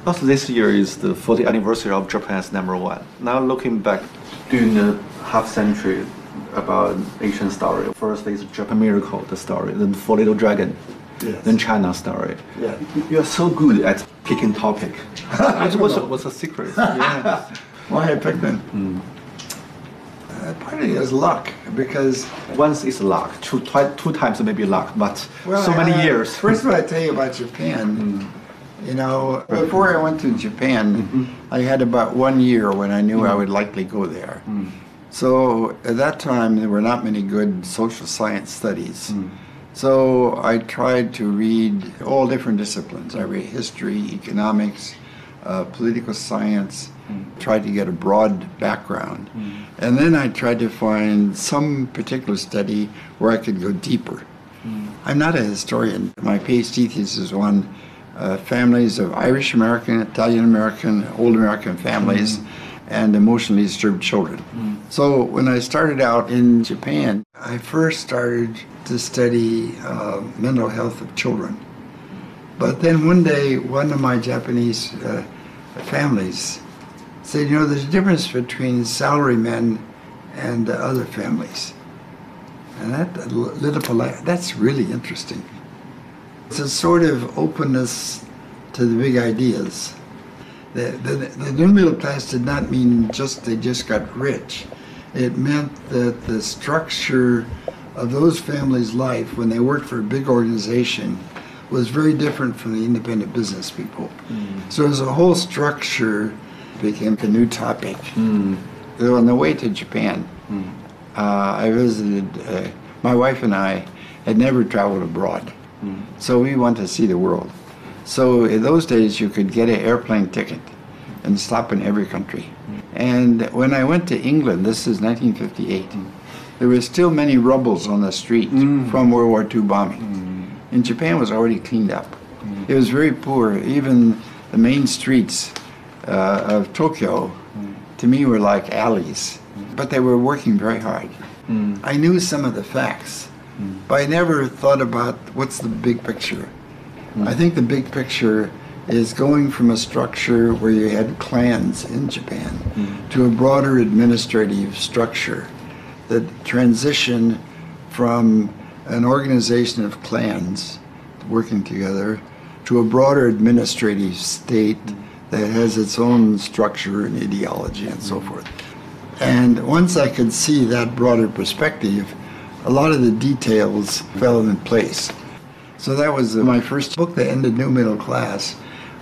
Also, this year is the 40th anniversary of Japan's #1. Now looking back, during the half century about Asian story. First is Japan Miracle, the story, then Four Little Dragon, yes. Then China story. Yeah. You are so good at picking topic. What's the secret? Yeah. Why I picked them? Part of it is luck, because once is luck, two times maybe luck, but so many years. First of all, I tell you about Japan. You know, before I went to Japan, I had about 1 year when I knew I would likely go there. So at that time, there were not many good social science studies. So I tried to read all different disciplines. I read history, economics, political science, tried to get a broad background. And then I tried to find some particular study where I could go deeper. I'm not a historian. My PhD thesis was on families of Irish American, Italian American, old American families, and emotionally disturbed children. So when I started out in Japan, I first started to study mental health of children. But then one day, one of my Japanese families said, you know, there's a difference between salarymen and other families. And that lit up a light. That's really interesting. It's a sort of openness to the big ideas. The new middle class did not mean they just got rich. It meant that the structure of those families' life when they worked for a big organization was very different from the independent business people. So as a whole structure became a new topic. So on the way to Japan, I visited, my wife and I had never traveled abroad. So we wanted to see the world. So in those days you could get an airplane ticket and stop in every country. And when I went to England, this is 1958, there were still many rubbles on the street from World War II bombing. And Japan was already cleaned up. It was very poor. Even the main streets of Tokyo, to me, were like alleys. But they were working very hard. I knew some of the facts, but I never thought about what's the big picture. I think the big picture is going from a structure where you had clans in Japan to a broader administrative structure. The transition from an organization of clans working together to a broader administrative state that has its own structure and ideology and so forth. And once I could see that broader perspective, a lot of the details fell in place. So that was my first book that ended New Middle Class.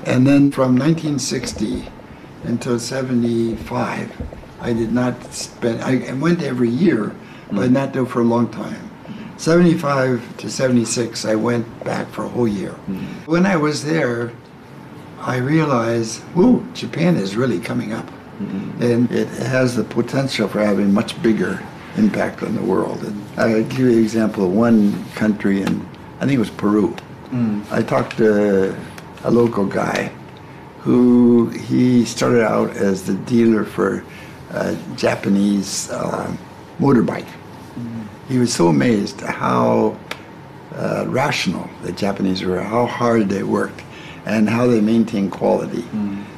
And then from 1960 until 75, I did not spend, I went every year, but not do it for a long time. 75 to 76, I went back for a whole year. When I was there, I realized, whoa, Japan is really coming up. And it has the potential for having much bigger impact on the world. And I'll give you an example of one country, and I think it was Peru. I talked to a local guy who he started out as the dealer for Japanese motorbike. He was so amazed at how rational the Japanese were, how hard they worked, and how they maintained quality,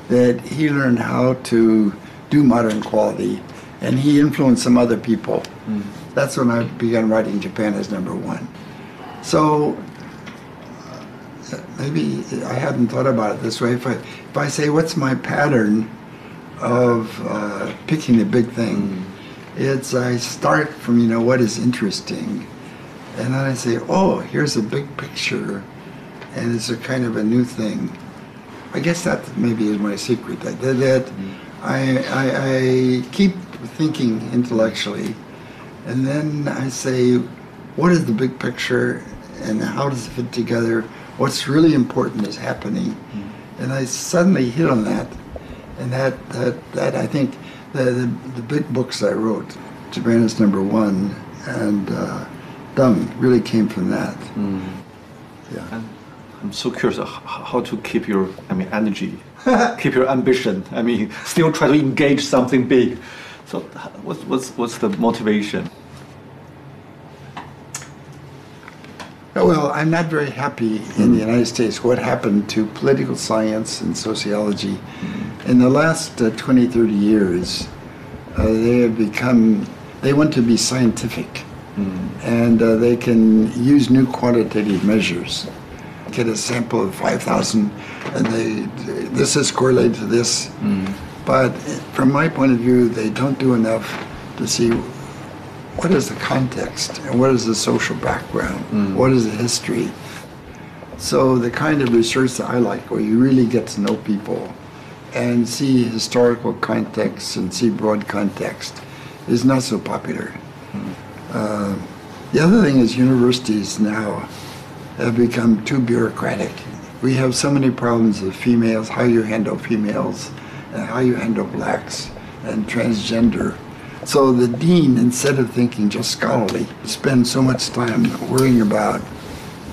that he learned how to do modern quality, and he influenced some other people. That's when I began writing Japan as #1. So maybe I hadn't thought about it this way. If I say, what's my pattern of picking a big thing? It's I start from, you know, what is interesting, and then I say, oh, here's a big picture, and it's a kind of a new thing. I guess that maybe is my secret, that I keep thinking intellectually, and then I say, what is the big picture, and how does it fit together? What's really important is happening, and I suddenly hit on that, and that I think the big books I wrote, Japan is #1, and Dung really came from that. Yeah. I'm so curious how to keep your, energy, keep your ambition. Still try to engage something big. So, what's the motivation? Well, I'm not very happy in the United States what happened to political science and sociology. In the last 20, 30 years, they want to be scientific. And they can use new quantitative measures. Get a sample of 5,000 and this is correlated to this. But from my point of view, they don't do enough to see what is the context and what is the social background, what is the history. So the kind of research that I like, where you really get to know people and see historical context and see broad context, is not so popular. The other thing is universities now have become too bureaucratic. We have so many problems with females, how you handle females, and how you handle blacks and transgender. So the dean, instead of thinking just scholarly, spends so much time worrying about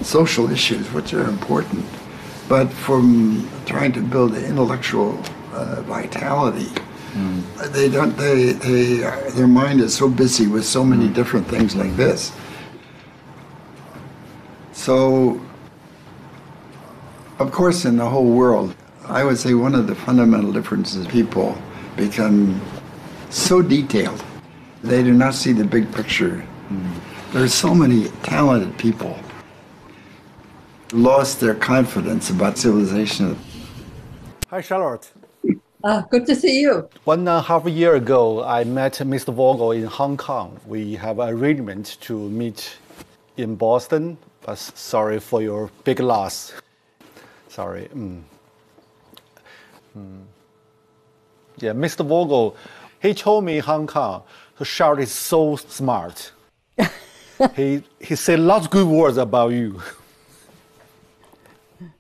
social issues, which are important, but from trying to build intellectual vitality. Their mind is so busy with so many different things like this. So, of course, in the whole world, I would say one of the fundamental differences, people become so detailed. They do not see the big picture. There's so many talented people lost their confidence about civilization. Hi, Charlotte. Good to see you. 1.5 years ago, I met Mr. Vogel in Hong Kong. We have an arrangement to meet in Boston, but sorry for your big loss. Sorry. Yeah, Mr. Vogel, he told me in Hong Kong, Charlotte is so smart. He said lots of good words about you.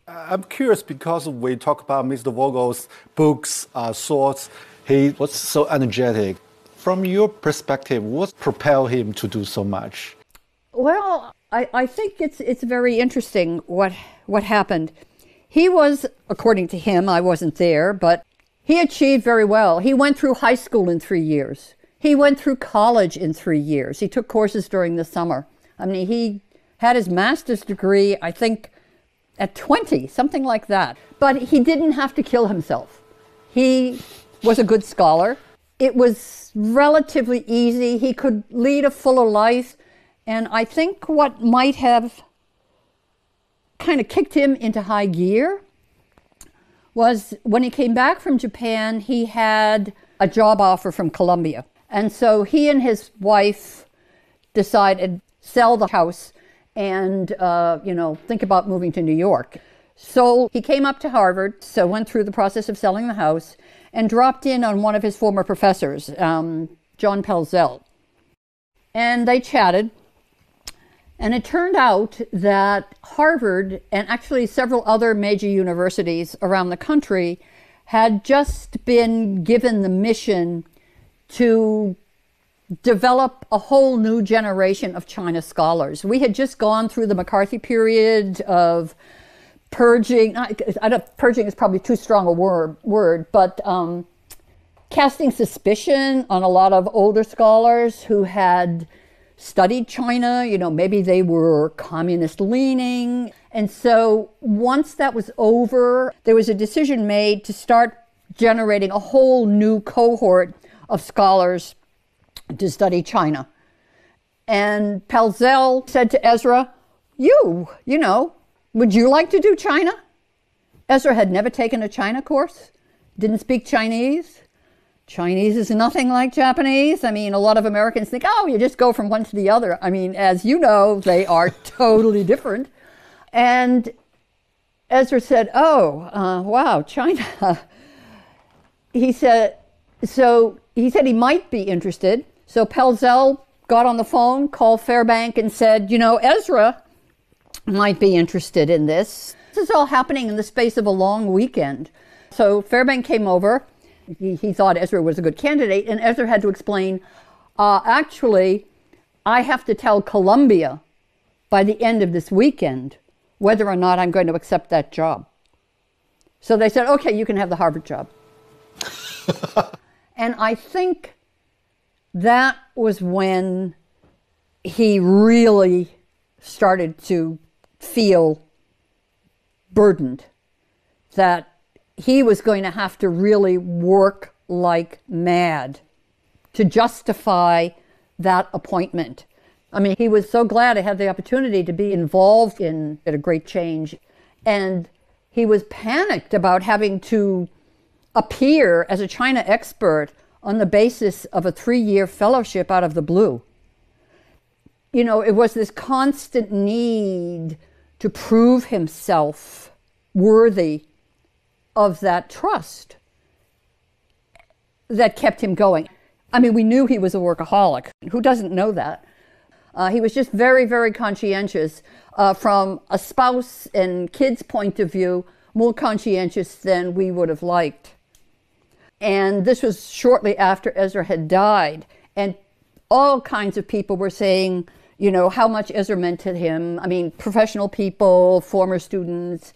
I'm curious because we talk about Mr. Vogel's books, thoughts. He was so energetic. From your perspective, what propelled him to do so much? Well, I think it's very interesting what happened. He was, according to him, I wasn't there, but he achieved very well. He went through high school in 3 years. He went through college in 3 years. He took courses during the summer. I mean, he had his master's degree, I think, at 20, something like that. But he didn't have to kill himself. He was a good scholar. It was relatively easy. He could lead a fuller life. And I think what might have kind of kicked him into high gear was when he came back from Japan, he had a job offer from Columbia. And so he and his wife decided sell the house and, think about moving to New York. So he came up to Harvard, so went through the process of selling the house and dropped in on one of his former professors, John Pelzel. And they chatted. And it turned out that Harvard and actually several other major universities around the country had just been given the mission to develop a whole new generation of China scholars. We had just gone through the McCarthy period of purging. Purging is probably too strong a word, but casting suspicion on a lot of older scholars who had studied China. Maybe they were communist leaning. And so once that was over, there was a decision made to start generating a whole new cohort of scholars to study China. And Pelzel said to Ezra, would you like to do China? Ezra had never taken a China course, didn't speak Chinese. Chinese is nothing like Japanese. I mean, a lot of Americans think, you just go from one to the other. I mean, as you know, they are totally different. And Ezra said, wow, China. He said he might be interested. So Pelzel got on the phone, called Fairbank and said, Ezra might be interested in this. This is all happening in the space of a long weekend. So Fairbank came over. He thought Ezra was a good candidate, and Ezra had to explain, actually, I have to tell Columbia by the end of this weekend whether or not I'm going to accept that job. So they said, okay, you can have the Harvard job. And I think that was when he really started to feel burdened, that he was going to have to really work like mad to justify that appointment. I mean, he was so glad to have the opportunity to be involved in a great change. And he was panicked about having to appear as a China expert on the basis of a 3-year fellowship out of the blue. You know, it was this constant need to prove himself worthy of that trust that kept him going. I mean, we knew he was a workaholic. Who doesn't know that? He was just very, very conscientious. From a spouse and kids' point of view, more conscientious than we would have liked. And this was shortly after Ezra had died. And all kinds of people were saying, you know, how much Ezra meant to him. I mean, professional people, former students,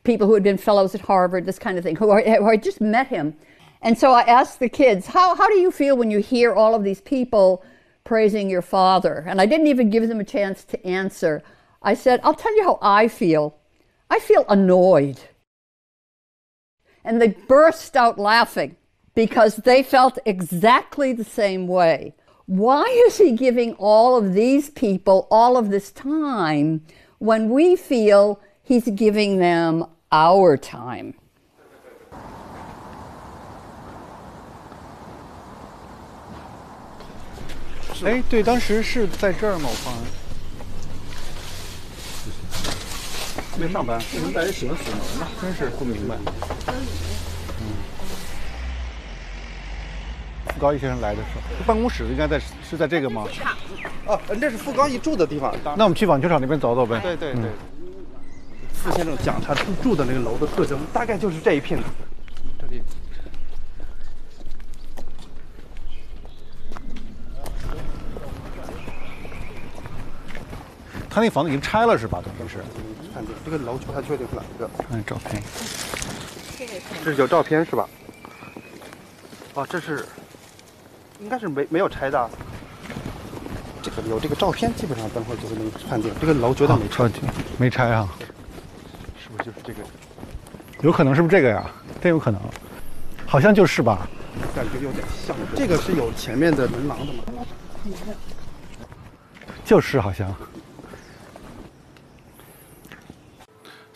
people who had been fellows at Harvard, this kind of thing, who had just met him. And so I asked the kids, how do you feel when you hear all of these people praising your father? And I didn't even give them a chance to answer. I said, I'll tell you how I feel. I feel annoyed. And they burst out laughing because they felt exactly the same way. Why is he giving all of these people all of this time when we feel he's giving them our time? 哎，对，当时是在这儿吗？我放没上班，为什么带人喜欢锁门呢？真是不明白。傅高义先生来的时候，办公室应该是在这个吗？哦，这是傅高义住的地方。那我们去网球场那边走走呗。对对对。傅先生讲他住的那个楼的特征，大概就是这一片。这里。他那房子已经拆了是吧？等于是。看这个楼不太确定是哪一个。看照片。这是有照片是吧？哦，这是，应该是没有拆的。这个有这个照片，基本上等会儿就能判定这个楼绝对没拆。没拆啊？是不是就是这个？有可能是不是这个呀？真有可能，好像就是吧？感觉有点像。这个是有前面的门廊的吗？就是好像。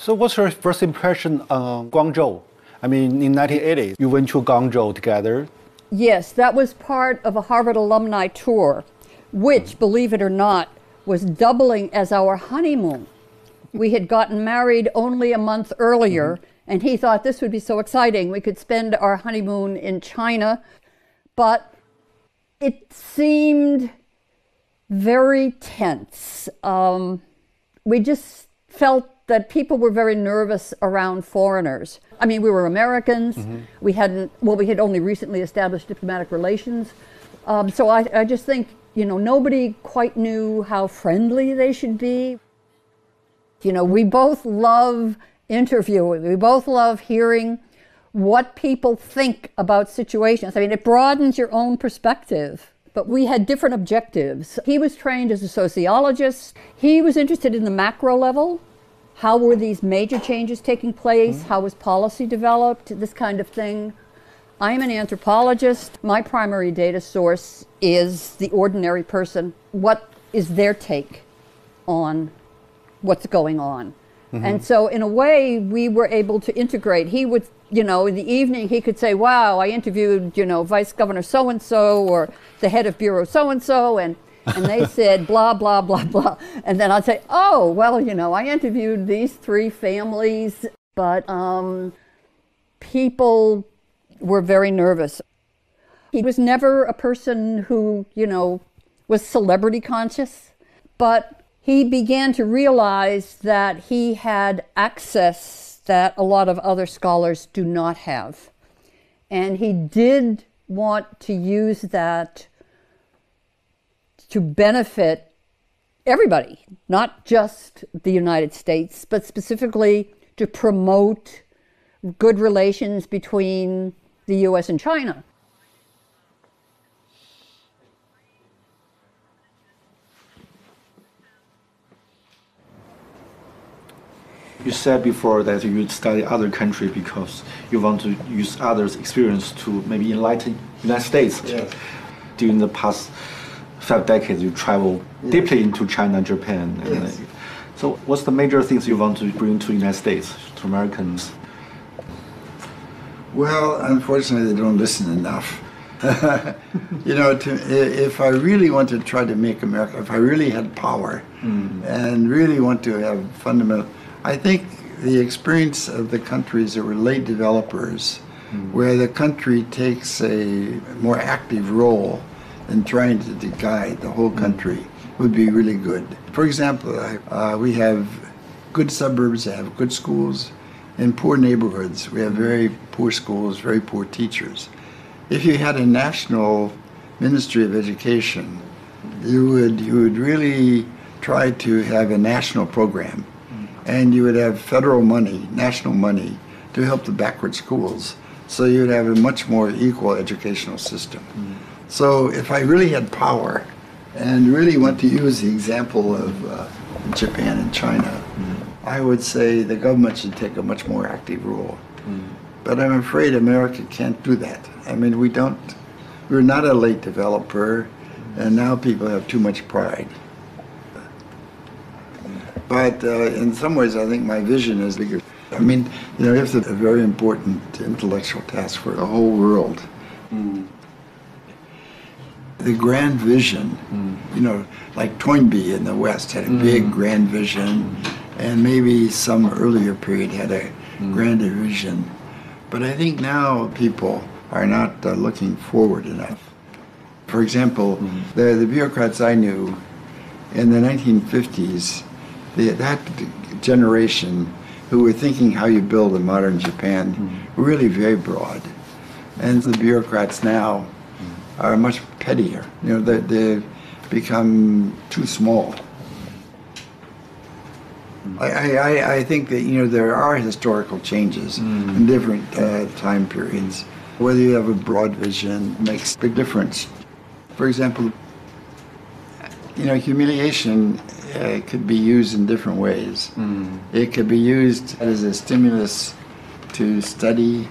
So what's your first impression on Guangzhou? I mean, in 1980, you went to Guangzhou together. Yes, that was part of a Harvard alumni tour, which, believe it or not, was doubling as our honeymoon. We had gotten married only a month earlier, and he thought this would be so exciting. We could spend our honeymoon in China, but it seemed very tense. We just felt that people were very nervous around foreigners. I mean, we were Americans. We had only recently established diplomatic relations. So I just think, you know, nobody quite knew how friendly they should be. You know, we both love interviewing. We both love hearing what people think about situations. I mean, it broadens your own perspective. But we had different objectives. He was trained as a sociologist. He was interested in the macro level. How were these major changes taking place? How was policy developed? This kind of thing. I'm an anthropologist. My primary data source is the ordinary person. What is their take on what's going on? And so in a way, we were able to integrate. He would, you know, in the evening, he could say, wow, I interviewed, you know, Vice Governor so-and-so or the head of Bureau so-and-so, and they said blah, blah, blah, blah. And then I'd say, oh, well, you know, I interviewed these 3 families, but people were very nervous. He was never a person who, you know, was celebrity conscious, but he began to realize that he had access that a lot of other scholars do not have. And he did want to use that to benefit everybody, not just the United States, but specifically to promote good relations between the US and China. You said before that you study other country because you want to use others' experience to maybe enlighten United States. Yes. During the past 5 decades, you travel deeply into China, Japan. Yes. So what's the major things you want to bring to United States, to Americans? Well, unfortunately, they don't listen enough. You know, if I really want to try to make America, if I really had power and really want to have fundamental, I think the experience of the countries that were late developers, where the country takes a more active role in trying to guide the whole country, would be really good. For example, we have good suburbs that have good schools. In poor neighborhoods, we have very poor schools, very poor teachers. If you had a national Ministry of Education, you would really try to have a national program, and you would have federal money, national money, to help the backward schools. So you would have a much more equal educational system. So if I really had power and really want to use the example of Japan and China, I would say the government should take a much more active role. But I'm afraid America can't do that. I mean, we're not a late developer, and now people have too much pride. But in some ways, I think my vision is bigger. I mean, you know, it's a very important intellectual task for the whole world. The grand vision, you know, like Toynbee in the West had a big grand vision, and maybe some earlier period had a grander vision. But I think now people are not looking forward enough. For example, the bureaucrats I knew in the 1950s, that generation who were thinking how you build a modern Japan were really very broad. And the bureaucrats now are much pettier. You know, they've become too small. I think that, you know, there are historical changes in different time periods. Whether you have a broad vision makes a big difference. For example, you know, humiliation could be used in different ways. It could be used as a stimulus to study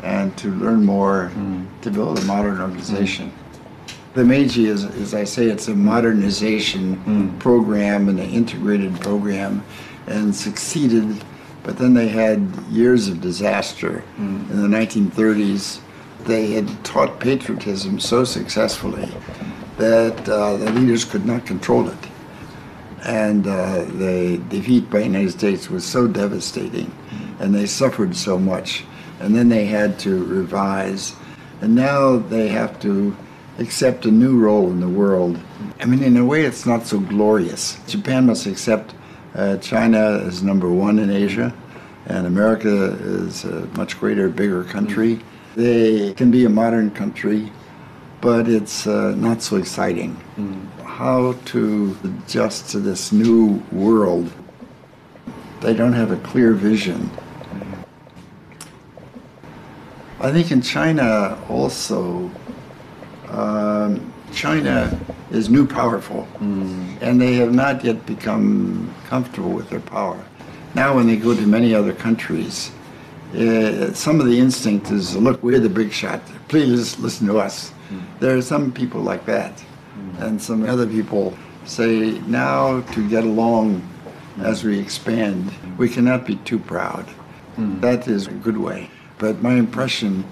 and to learn more, to build a modern organization. The Meiji is, as I say, it's a modernization program and an integrated program, and succeeded, but then they had years of disaster. In the 1930s, they had taught patriotism so successfully that the leaders could not control it. And the defeat by the United States was so devastating, and they suffered so much. And then they had to revise, and now they have to accept a new role in the world. I mean, in a way, it's not so glorious. Japan must accept China as number one in Asia, and America is a much greater, bigger country. They can be a modern country, but it's not so exciting. How to adjust to this new world? They don't have a clear vision. I think in China also, China is new powerful, and they have not yet become comfortable with their power. Now when they go to many other countries, some of the instinct is, look, we're the big shot, please listen to us. There are some people like that, and some other people say, now to get along as we expand, we cannot be too proud. That is a good way. But my impression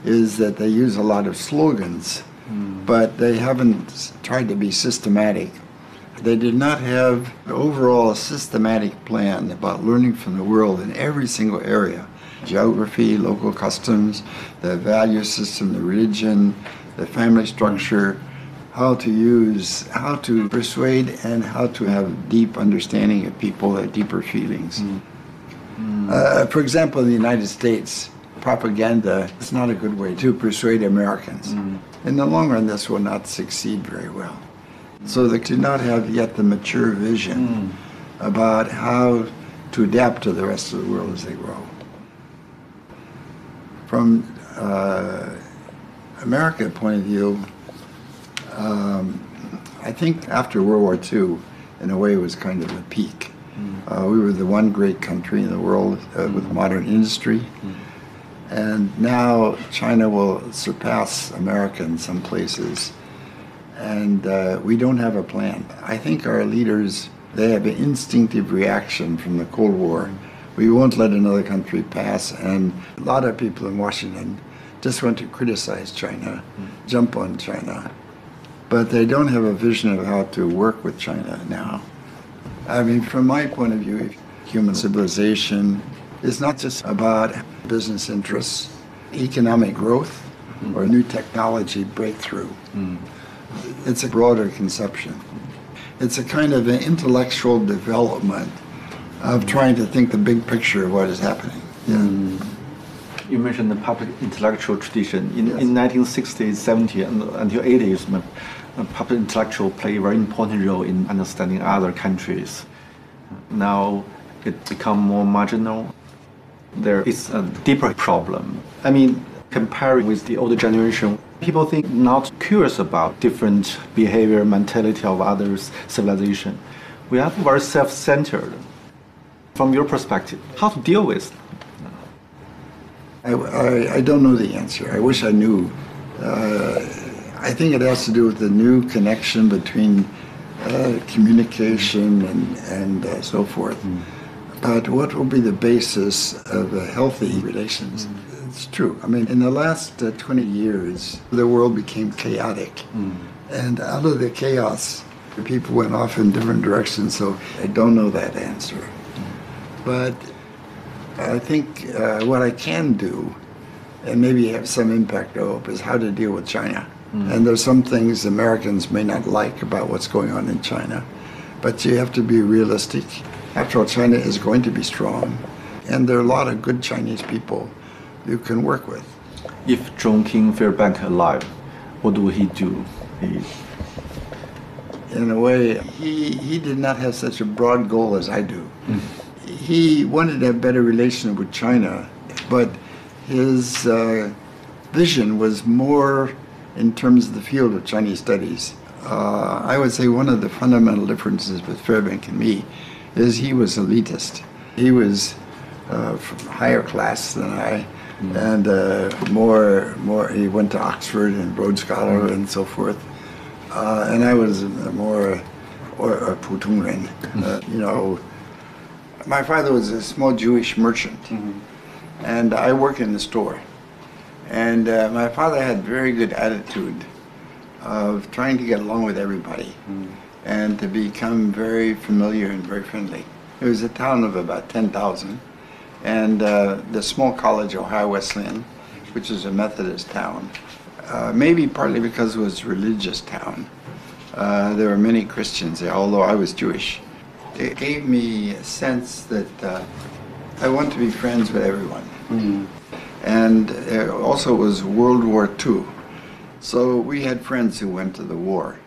is that they use a lot of slogans, but they haven't tried to be systematic. They did not have an overall systematic plan about learning from the world in every single area. Geography, local customs, the value system, the religion, the family structure, how to persuade, and how to have deep understanding of people, deeper feelings. For example, in the United States, propaganda is not a good way to persuade Americans. In the long run, this will not succeed very well. So they do not have yet the mature vision about how to adapt to the rest of the world as they grow. From America's point of view, I think after World War II, in a way, it was kind of a peak. We were the one great country in the world with modern industry. And now China will surpass America in some places. And we don't have a plan. I think our leaders, they have an instinctive reaction from the Cold War. We won't let another country pass. And a lot of people in Washington just want to criticize China, jump on China. But they don't have a vision of how to work with China now. I mean, from my point of view, human civilization is not just about business interests, economic growth, or new technology breakthrough. It's a broader conception. It's a kind of an intellectual development of trying to think the big picture of what is happening. You mentioned the public intellectual tradition. In 1960s, 70s, and until 80s, public intellectual play a very important role in understanding other countries. Now it become more marginal. There is a deeper problem. I mean, comparing with the older generation, people think not curious about different behavior, mentality of others, civilization. We are very self-centered. From your perspective, how to deal with? I don't know the answer. I wish I knew. I think it has to do with the new connection between communication and so forth. But what will be the basis of healthy relations? It's true. I mean, in the last 20 years, the world became chaotic. And out of the chaos, the people went off in different directions, so I don't know that answer. But I think what I can do, and maybe have some impact, I hope, is how to deal with China. And there's some things Americans may not like about what's going on in China, but you have to be realistic. After all, China is going to be strong, and there are a lot of good Chinese people you can work with. If John King Fairbank alive, what would he do? In a way, he did not have such a broad goal as I do. He wanted to have better relations with China, but his vision was more in terms of the field of Chinese studies. I would say one of the fundamental differences with Fairbank and me is he was elitist. He was from higher class than I, and more. He went to Oxford and Rhodes Scholar and so forth. And I was more or 普通人. You know, my father was a small Jewish merchant, and I worked in the store. And my father had very good attitude of trying to get along with everybody and to become very familiar and very friendly. It was a town of about 10,000, and the small college, Ohio Wesleyan, which is a Methodist town, maybe partly because it was a religious town. There were many Christians there, although I was Jewish. It gave me a sense that I want to be friends with everyone. And also it was World War II. So we had friends who went to the war.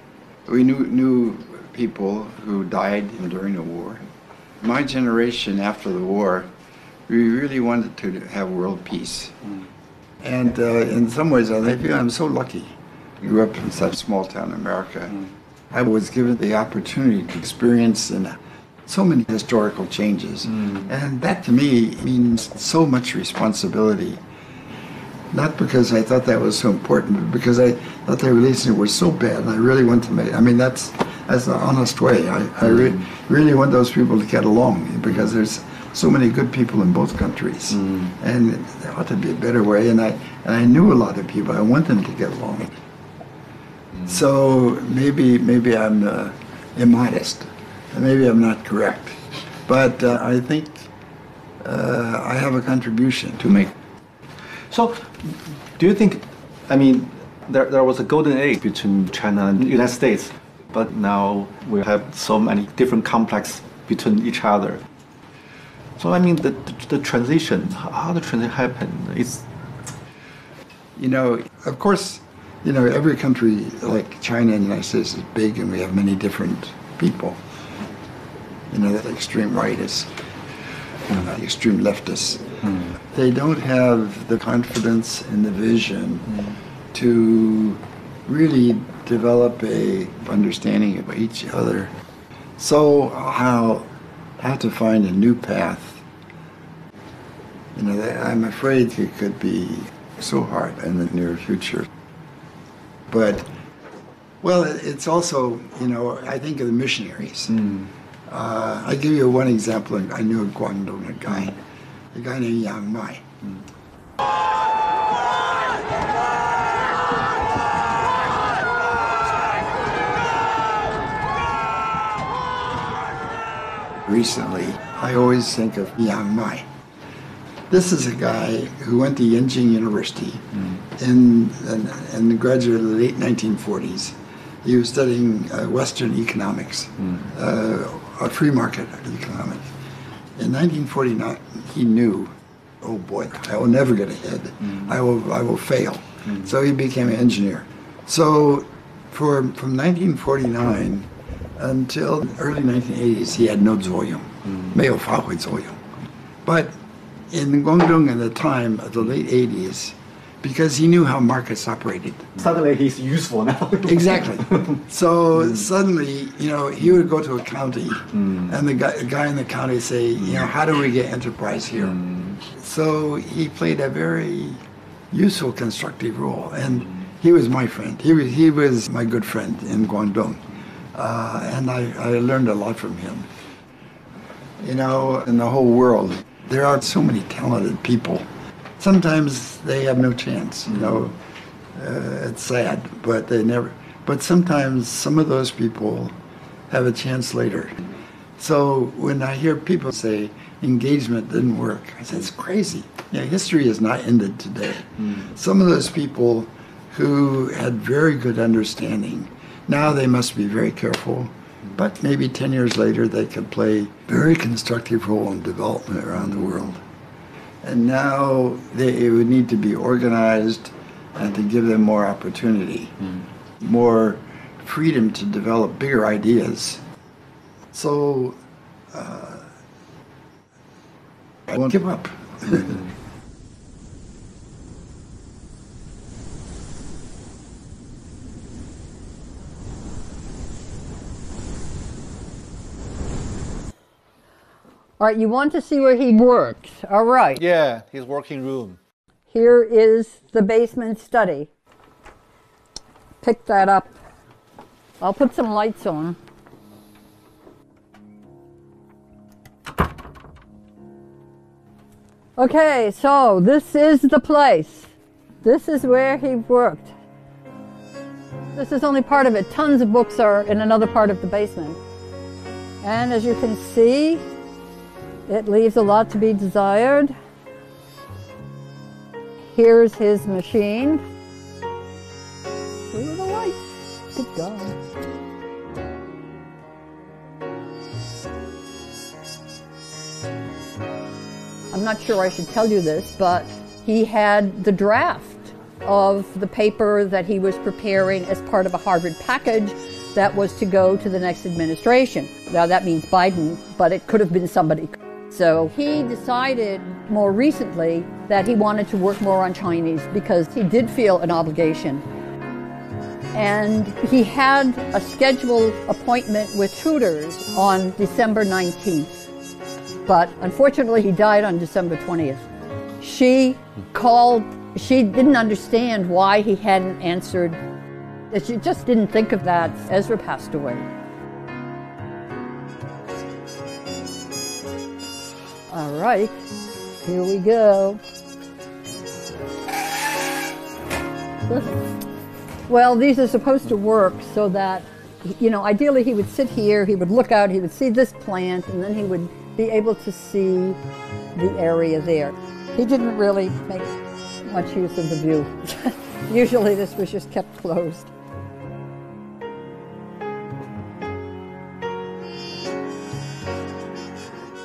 We knew people who died during the war. My generation after the war, we really wanted to have world peace. And in some ways I feel I'm so lucky. I grew up in such a small town in America. I was given the opportunity to experience so many historical changes. And that to me means so much responsibility. Not because I thought that was so important, but because I thought the relations were so bad and I really want to make, I mean, that's the honest way. I really want those people to get along because there's so many good people in both countries. And there ought to be a better way, and I knew a lot of people. I want them to get along. So maybe I'm immodest. Maybe I'm not correct. But I think I have a contribution to make. So, do you think, I mean, there was a golden age between China and the United States, but now we have so many different complexes between each other. So, I mean, the transition, how the transition happened is... You know, of course, you know, every country like China and the United States is big and we have many different people. You know, the extreme right is, the extreme leftists. They don't have the confidence and the vision to really develop a understanding of each other. So how have to find a new path. You know, I'm afraid it could be so hard in the near future. But, well, it's also, you know, I think of the missionaries. I'll give you one example. I knew in Guangdong a guy named Yang Mai. Recently, I always think of Yang Mai. This is a guy who went to Yenjing University in the graduate of the late 1940s. He was studying Western economics, a free market economics. In 1949, he knew, oh boy, I will never get ahead. I will fail. So he became an engineer. So from 1949 until the early 1980s, he had no 作用, 没有发挥作用. But in Guangdong at the time of the late 80s, because he knew how markets operated. Suddenly he's useful now. Exactly. So suddenly, you know, he would go to a county and the guy in the county say, you know, how do we get enterprise here? So he played a very useful, constructive role. And he was my friend. He was my good friend in Guangdong. And I learned a lot from him. You know, in the whole world, there are so many talented people. Sometimes they have no chance, you know. It's sad, but they never. But sometimes some of those people have a chance later. So when I hear people say engagement didn't work, I say it's crazy. Yeah, history is not ended today. Some of those people who had very good understanding, now they must be very careful. But maybe 10 years later, they could play a very constructive role in development around the world. And now it would need to be organized and to give them more opportunity, more freedom to develop bigger ideas. So I won't give up. All right, you want to see where he worked. All right. Yeah, his working room. Here is the basement study. Pick that up. I'll put some lights on. Okay, so this is the place. This is where he worked. This is only part of it. Tons of books are in another part of the basement. And as you can see, it leaves a lot to be desired. Here's his machine. Through the lights. Good God. I'm not sure I should tell you this, but he had the draft of the paper that he was preparing as part of a Harvard package that was to go to the next administration. Now that means Biden, but it could have been somebody. So he decided more recently that he wanted to work more on Chinese because he did feel an obligation. And he had a scheduled appointment with tutors on December 19th. But unfortunately, he died on December 20th. She called, she didn't understand why he hadn't answered. She just didn't think of that. Ezra passed away. All right, here we go. Well, these are supposed to work so that, you know, ideally he would sit here, he would look out, he would see this plant, and then he would be able to see the area there. He didn't really make much use of the view. Usually this was just kept closed.